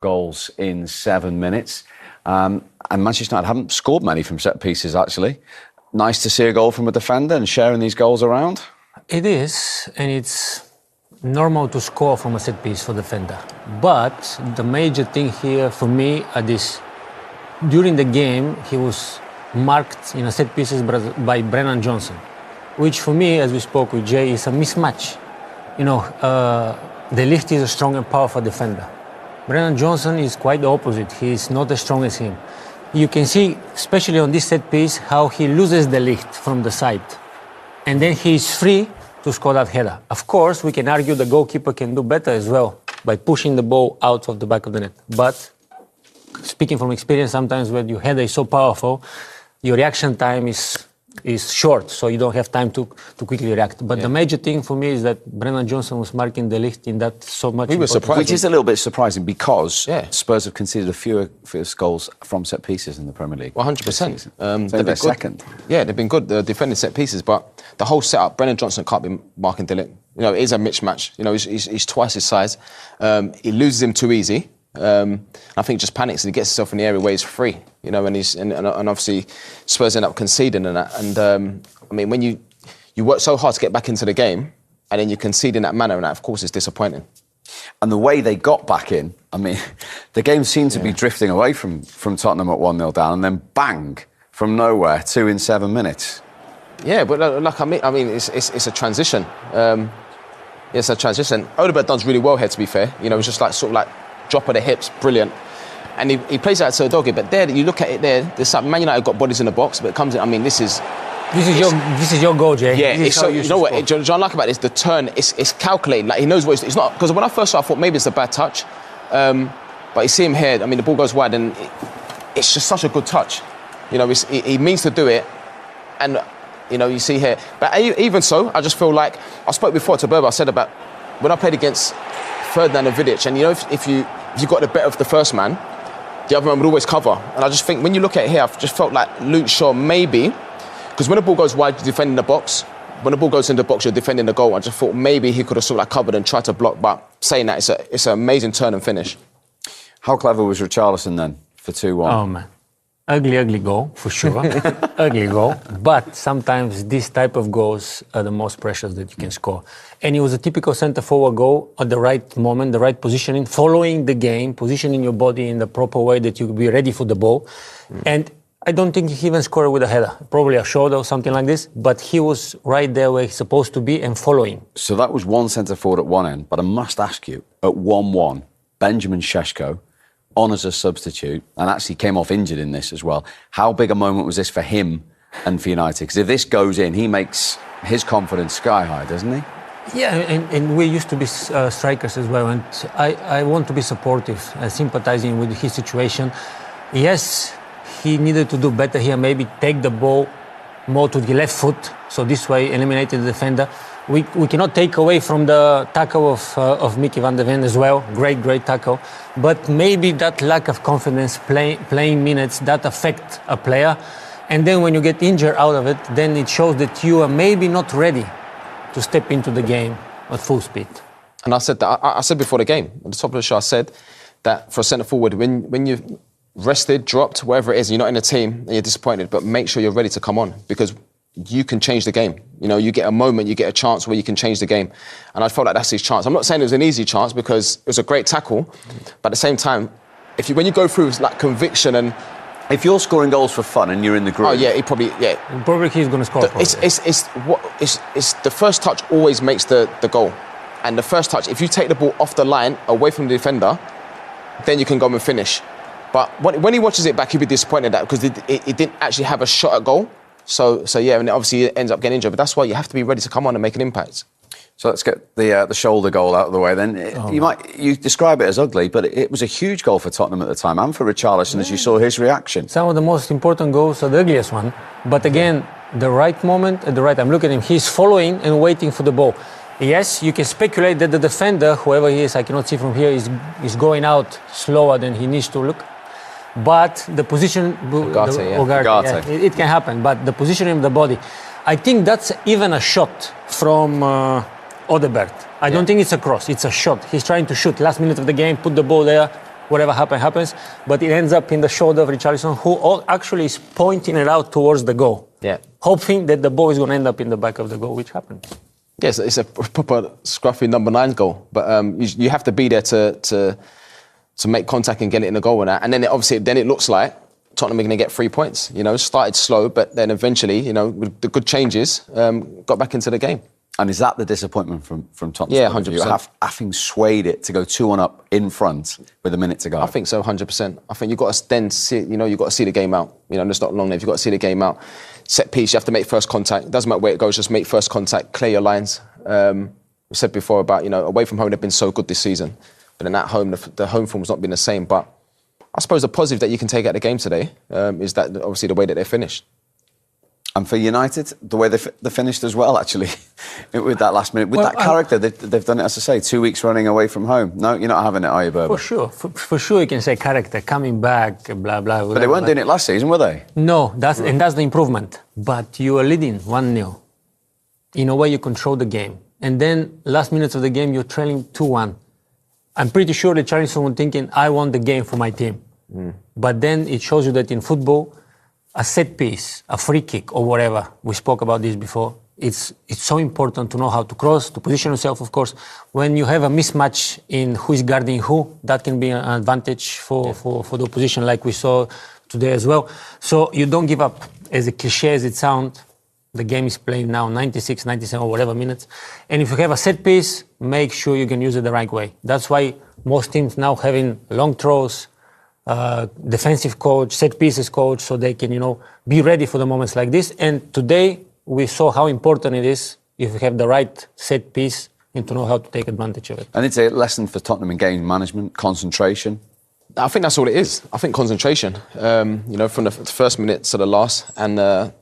goals in 7 minutes. And Manchester United haven't scored many from set pieces, actually. Nice to see a goal from a defender and sharing these goals around. It is, and it's normal to score from a set piece for defender. But the major thing here for me is during the game he was marked in a set pieces by Brennan Johnson, which for me, as we spoke with Jay, is a mismatch. You know, De Ligt is a strong and powerful defender. Brennan Johnson is quite the opposite. He is not as strong as him. You can see, especially on this set piece, how he loses De Ligt from the side. And then he is free to score that header. Of course, we can argue the goalkeeper can do better as well by pushing the ball out of the back of the net. But speaking from experience, sometimes when your header is so powerful, your reaction time is short, so you don't have time to quickly react. But the major thing for me is that Brennan Johnson was marking De Ligt in that so much. Which is a little bit surprising because Spurs have conceded a fewer goals from set pieces in the Premier League. 100%. They're second. Yeah, they've been good defending set pieces, but the whole setup, Brennan Johnson can't be marking De Ligt. You know, it is a mismatch. You know, he's twice his size. He loses him too easy. I think he just panics and he gets himself in the area where he's free, you know, and obviously Spurs end up conceding and that. And I mean, when you work so hard to get back into the game and then you concede in that manner, and that, of course, is disappointing. And the way they got back in, I mean, the game seemed to be drifting away from Tottenham at 1-0 down, and then bang, from nowhere, 2 in 7 minutes. Yeah, but like I mean, it's a transition. It's a transition. Odegaard does really well here, to be fair. You know, it's just like sort of like drop of the hips, brilliant. And he plays out to Udogie, but there, you look at it there, there's some, Man United got bodies in the box, but it comes in, I mean, this is your goal, Jay. Yeah, it's so, you know what, John, I like about this, the turn, it's calculated, like he knows what it's not, because when I first saw it, I thought maybe it's a bad touch, but you see him here, I mean, the ball goes wide, and it's just such a good touch. You know, he means to do it, and, you know, you see here, but even so, I just feel like, I spoke before to Berber, I said about, when I played against Ferdinand and Vidic, and you know, if you got the better of the first man, the other man would always cover. And I just think when you look at it here, I've just felt like Luke Shaw maybe, because when the ball goes wide, you're defending the box. When the ball goes in the box, you're defending the goal. I just thought maybe he could have sort of like covered and tried to block. But saying that, it's an amazing turn and finish. How clever was Richarlison then for 2-1? Oh man, ugly goal for sure. Ugly goal. But sometimes these type of goals are the most precious that you can score. And it was a typical centre-forward goal at the right moment, the right positioning, following the game, positioning your body in the proper way that you be ready for the ball. And I don't think he even scored with a header, probably a shoulder or something like this, but he was right there where he's supposed to be and following. So that was one centre-forward at one end, but I must ask you, at 1-1, Benjamin Šeško, on as a substitute, and actually came off injured in this as well. How big a moment was this for him and for United? Because if this goes in, he makes his confidence sky high, doesn't he? Yeah, and we used to be strikers as well, and I want to be supportive, sympathizing with his situation. Yes, he needed to do better here, maybe take the ball more to the left foot, so this way eliminated the defender. We cannot take away from the tackle of Mickey van der Ven as well, great tackle, but maybe that lack of confidence, playing minutes, that affect a player, and then when you get injured out of it, then it shows that you are maybe not ready to step into the game at full speed. And I said that. I said before the game, at the top of the show, I said that for a centre forward, when you've rested, dropped, whatever it is, you're not in a team and you're disappointed, but make sure you're ready to come on because you can change the game. You know, you get a moment, you get a chance where you can change the game. And I felt like that's his chance. I'm not saying it was an easy chance because it was a great tackle, but at the same time, when you go through like conviction and if you're scoring goals for fun and you're in the group... Oh, yeah, probably he's going to score. It's the first touch always makes the goal. And the first touch, if you take the ball off the line, away from the defender, then you can go and finish. But when he watches it back, he'll be disappointed at that because it didn't actually have a shot at goal. So yeah, and obviously he ends up getting injured. But that's why you have to be ready to come on and make an impact. So let's get the shoulder goal out of the way then. You describe it as ugly, but it was a huge goal for Tottenham at the time and for Richarlison as you saw his reaction. Some of the most important goals are the ugliest one. But again, the right moment at the right time. Look at him. He's following and waiting for the ball. Yes, you can speculate that the defender, whoever he is, I cannot see from here, is going out slower than he needs to look. But the position... Ugarte. It can happen. But the positioning of the body, I think that's even a shot from... Odegaard. I don't think it's a cross, it's a shot. He's trying to shoot. Last minute of the game, put the ball there, whatever happens. But it ends up in the shoulder of Richarlison, who actually is pointing it out towards the goal. Yeah. Hoping that the ball is going to end up in the back of the goal, which happened. Yes, it's a proper scruffy number 9 goal. But you have to be there to make contact and get it in the goal with that. And then it looks like Tottenham are going to get 3 points. You know, started slow, but then eventually, you know, with the good changes, got back into the game. And is that the disappointment from Tottenham? Yeah, 100%. Having swayed it to go 2-1 up in front with a minute to go. I think so, 100%. I think you've got to then see, you know, you've got to see the game out. You know, there's not long left. You've got to see the game out. Set piece, you have to make first contact. It doesn't matter where it goes, just make first contact, clear your lines. We said before about, you know, away from home, they've been so good this season. But then at home, the home form's not been the same. But I suppose the positive that you can take out of the game today is that obviously the way that they finished. And for United, the way they finished as well, actually, with that last minute, with that character, they've done it, as I say, 2 weeks running away from home. No, you're not having it, are you, Berber? For sure. For sure you can say character, coming back, blah, blah. But they weren't doing it last season, were they? No, that's the improvement. But you are leading 1-0. In a way, you control the game. And then, last minutes of the game, you're trailing 2-1. I'm pretty sure that Richarlison was thinking, I won the game for my team. But then it shows you that in football, a set piece, a free kick or whatever, we spoke about this before, it's so important to know how to cross, to position yourself, of course. When you have a mismatch in who is guarding who, that can be an advantage for the opposition, like we saw today as well. So you don't give up. As a cliche as it sounds, the game is playing now 96, 97 or whatever minutes. And if you have a set piece, make sure you can use it the right way. That's why most teams now having long throws, defensive coach, set pieces coach, so they can, you know, be ready for the moments like this. And today we saw how important it is if you have the right set piece and to know how to take advantage of it. And it's a lesson for Tottenham in game management, concentration. I think that's all it is. I think concentration. You know, from the first minute to the last, and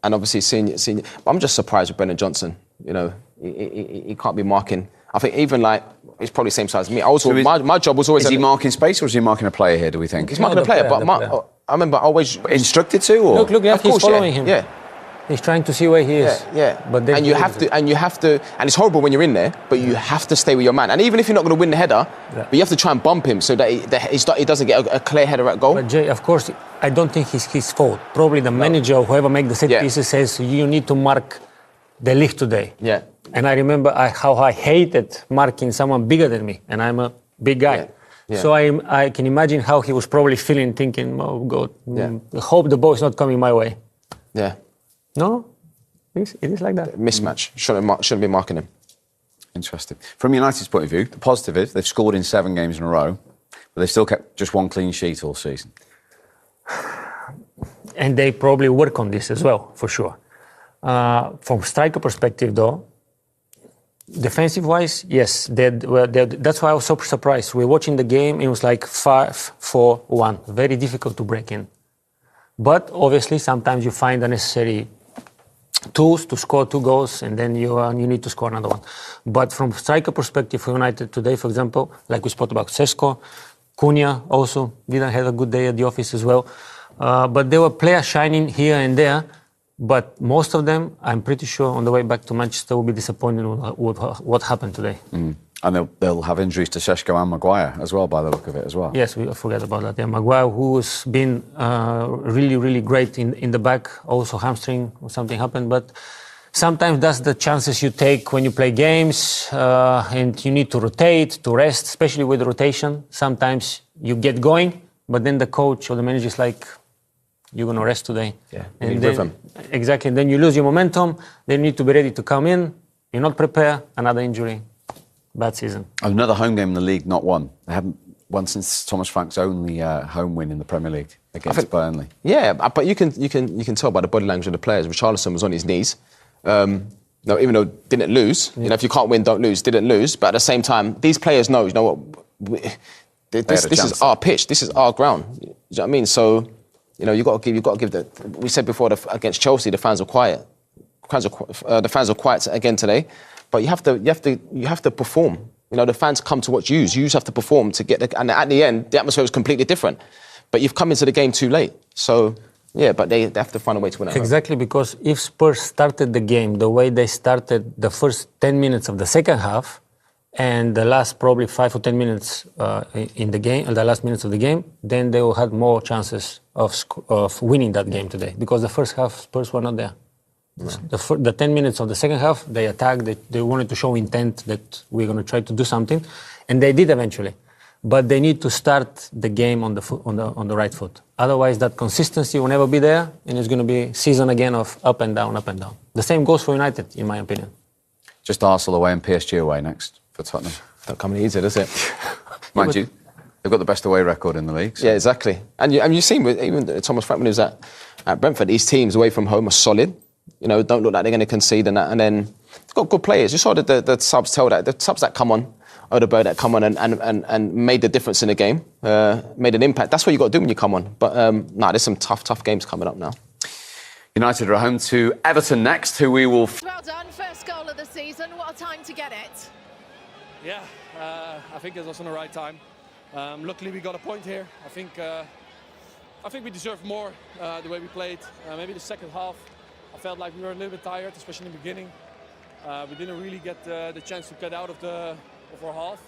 obviously seeing. But I'm just surprised with Brendan Johnson. You know, he can't be marking. I think even like he's probably the same size as me. My job was always. Is he marking space or is he marking a player here? Do we think he's marking a player? But I remember always instructed to. Or? Look, he's following him. Yeah. He's trying to see where he is. Yeah. But then you have to, and it's horrible when you're in there, but you have to stay with your man. And even if you're not going to win the header, but you have to try and bump him so that he doesn't get a clear header at goal. But Jay, of course, I don't think it's his fault. Probably the manager or whoever makes the set pieces says you need to mark De Ligt today. Yeah. And I remember how I hated marking someone bigger than me, and I'm a big guy. Yeah. So I can imagine how he was probably feeling, thinking, "Oh God, I hope the ball is not coming my way." Yeah. No. It is like that. Mismatch. Shouldn't be marking him. Interesting. From United's point of view, the positive is they've scored in 7 games in a row, but they've still kept just 1 clean sheet all season. And they probably work on this as well, for sure. From striker perspective, though, defensive-wise, yes, that's why I was so surprised. We were watching the game, it was like 5-4-1. Very difficult to break in. But obviously, sometimes you find the necessary tools to score 2 goals, and then you need to score another one. But from striker perspective for United today, for example, like we spoke about Sesko, Cunha also didn't have a good day at the office as well. But there were players shining here and there, but most of them, I'm pretty sure, on the way back to Manchester will be disappointed with what happened today. And they'll have injuries to Šeško and Maguire as well, by the look of it as well. Yes, we forget about that. Yeah, Maguire, who's been really, really great in the back, also hamstring or something happened. But sometimes that's the chances you take when you play games, and you need to rotate, to rest, especially with rotation. Sometimes you get going, but then the coach or the manager is like, you're going to rest today. Yeah, and then, exactly. Then you lose your momentum. Then you need to be ready to come in. You're not prepared. Another injury. Bad season. Another home game in the league, not won. They haven't won since Thomas Frank's only home win in the Premier League against Burnley. Yeah, but you can tell by the body language of the players. Richarlison was on his knees. No, even though didn't lose. You know, if you can't win, don't lose. Didn't lose. But at the same time, these players know. You know what? This is our pitch. This is our ground. You know what I mean? So, you know, you got to give the. We said before against Chelsea, the fans were quiet. The fans are quiet again today. But you have to perform. You know, the fans come to watch you. You just have to perform to get and at the end, the atmosphere was completely different. But you've come into the game too late. So, yeah, but they have to find a way to win it. Exactly, because if Spurs started the game the way they started the first 10 minutes of the second half, and the last probably 5 or 10 minutes in the game, the last minutes of the game, then they will have more chances of winning that game today, because the first half Spurs were not there. No. The 10 minutes of the second half, they attacked, they wanted to show intent that we're going to try to do something, and they did eventually. But they need to start the game on the right foot. Otherwise, that consistency will never be there, and it's going to be season again of up and down, up and down. The same goes for United, in my opinion. Just Arsenal away and PSG away next for Tottenham. Don't come easy, does it? Mind you, they've got the best away record in the league. So. Yeah, exactly. And you've seen, even Thomas Frank, when he was at Brentford, these teams away from home are solid. You know, don't look like they're going to concede and that. And then they've got good players. You saw the subs tell that. The subs that come on, Odegaard that come on and made the difference in the game, made an impact. That's what you got to do when you come on. But there's some tough games coming up now. United are home to Everton next, who we will... Well done, first goal of the season. What a time to get it. Yeah, I think it was on the right time. Luckily we got a point here. I think we deserved more the way we played. Maybe the second half, I felt like we were a little bit tired, especially in the beginning. We didn't really get the chance to get out of our half.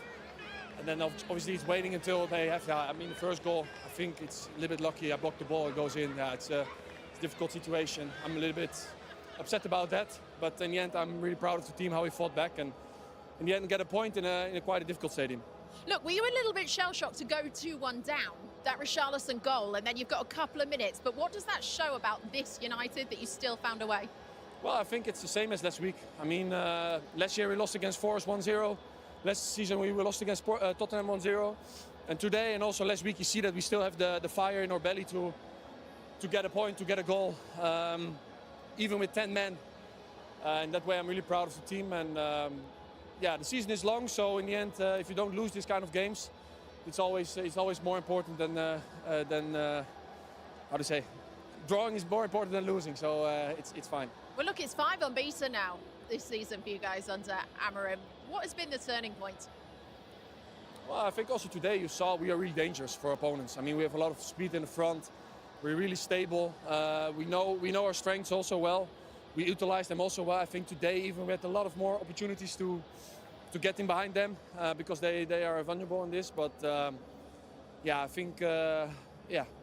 And then obviously it's waiting until they have, the first goal, I think it's a little bit lucky. I blocked the ball, it goes in. It's a difficult situation. I'm a little bit upset about that. But in the end, I'm really proud of the team, how we fought back. And in the end, get a point in a quite a difficult stadium. Look, were you a little bit shell-shocked to go 2-1 down, that Richarlison goal, and then you've got a couple of minutes? But what does that show about this United that you still found a way? Well, I think it's the same as last week. I mean, last year we lost against Forest 1-0. Last season we lost against Tottenham 1-0. And today and also last week you see that we still have the fire in our belly to get a point, to get a goal, even with 10 men. And that way I'm really proud of the team. And the season is long, so in the end, if you don't lose these kind of games, it's always more important than how to say, drawing is more important than losing. So it's fine. Well, look, it's 5 unbeaten now this season for you guys under Amorim. What has been the turning point? Well, I think also today you saw we are really dangerous for opponents. I mean, we have a lot of speed in the front. We're really stable. We know our strengths also well. We utilize them also well. I think today even we had a lot of more opportunities to get in behind them because they are vulnerable in this. But I think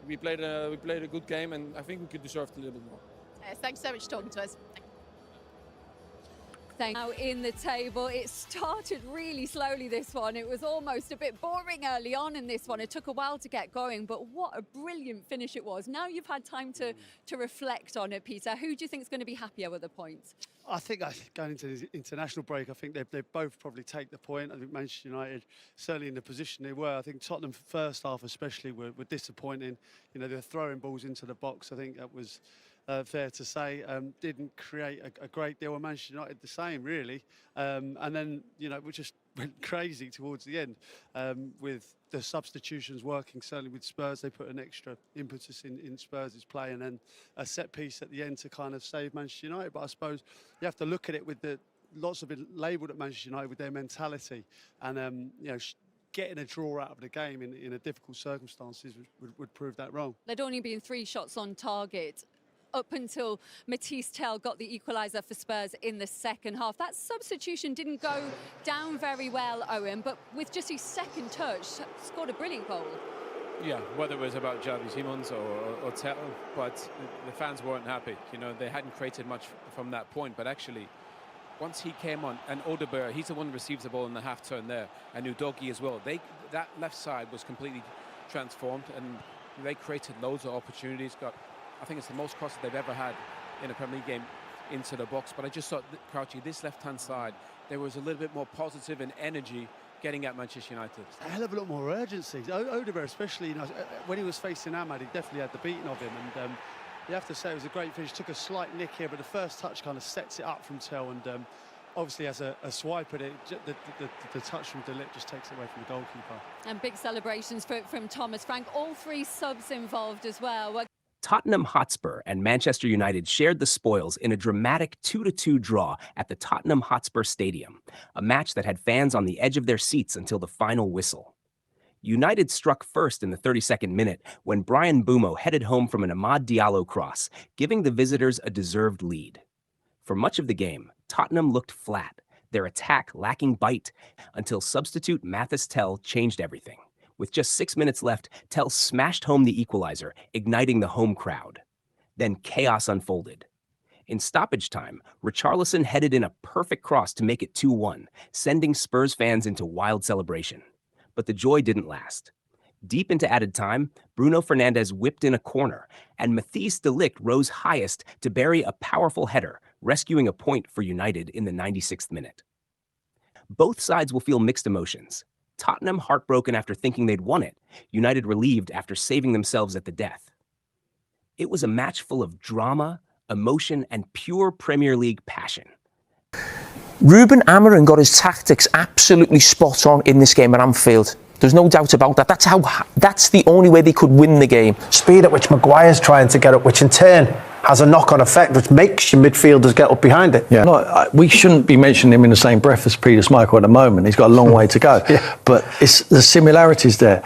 we played a good game, and I think we could deserve a little bit more. Yes, thanks so much for talking to us. Now in the table, it started really slowly, this one. It was almost a bit boring early on in this one. It took a while to get going, but what a brilliant finish it was. Now you've had time to reflect on it, Peter. Who do you think is going to be happier with the points? I think going into the international break, I think they both probably take the point. I think Manchester United, certainly in the position they were. I think Tottenham first half especially were disappointing. You know, they were throwing balls into the box. I think that was fair to say. Didn't create a great deal. And Manchester United the same, really. And then, you know, we just went crazy towards the end with the substitutions working. Certainly with Spurs, they put an extra impetus in Spurs' play, and then a set piece at the end to kind of save Manchester United. But I suppose you have to look at it with lots of it labelled at Manchester United with their mentality, and you know, getting a draw out of the game in a difficult circumstances would prove that wrong. There'd only been 3 shots on target up until Mathys Tel got the equaliser for Spurs in the second half. That substitution didn't go down very well, Owen, but with just his second touch, scored a brilliant goal. Yeah, whether it was about Xavi Simons or Tel, but the fans weren't happy. You know, they hadn't created much from that point, but actually, once he came on, and Odegaard, he's the one who receives the ball in the half-turn there, and Udogie as well. That left side was completely transformed, and they created loads of opportunities, I think it's the most crosses they've ever had in a Premier League game into the box. But I just thought, Crouchy, this left-hand side, there was a little bit more positive and energy getting at Manchester United. A hell of a lot more urgency. Odegaard, especially, you know, when he was facing Ahmad, he definitely had the beating of him. And you have to say it was a great finish. Took a slight nick here, but the first touch kind of sets it up from Tel. And obviously, as a swipe at it, the touch from De Ligt just takes it away from the goalkeeper. And big celebrations from Thomas Frank. All 3 subs involved as well. Tottenham Hotspur and Manchester United shared the spoils in a dramatic 2-2 draw at the Tottenham Hotspur Stadium, a match that had fans on the edge of their seats until the final whistle. United struck first in the 32nd minute when Bryan Mbeumo headed home from an Amad Diallo cross, giving the visitors a deserved lead. For much of the game, Tottenham looked flat, their attack lacking bite, until substitute Mathys Tel changed everything. With just 6 minutes left, Tel smashed home the equaliser, igniting the home crowd. Then chaos unfolded. In stoppage time, Richarlison headed in a perfect cross to make it 2-1, sending Spurs fans into wild celebration. But the joy didn't last. Deep into added time, Bruno Fernandes whipped in a corner, and Matthijs de Ligt rose highest to bury a powerful header, rescuing a point for United in the 96th minute. Both sides will feel mixed emotions. Tottenham heartbroken after thinking they'd won it, United relieved after saving themselves at the death. It was a match full of drama, emotion, and pure Premier League passion. Ruben Amorim got his tactics absolutely spot on in this game at Anfield. There's no doubt about that. That's the only way they could win the game. Speed at which Maguire's trying to get up, which in turn has a knock-on effect, which makes your midfielders get up behind it. Yeah, we shouldn't be mentioning him in the same breath as Peter Schmeichel at the moment. He's got a long way to go. Yeah. But the similarities there.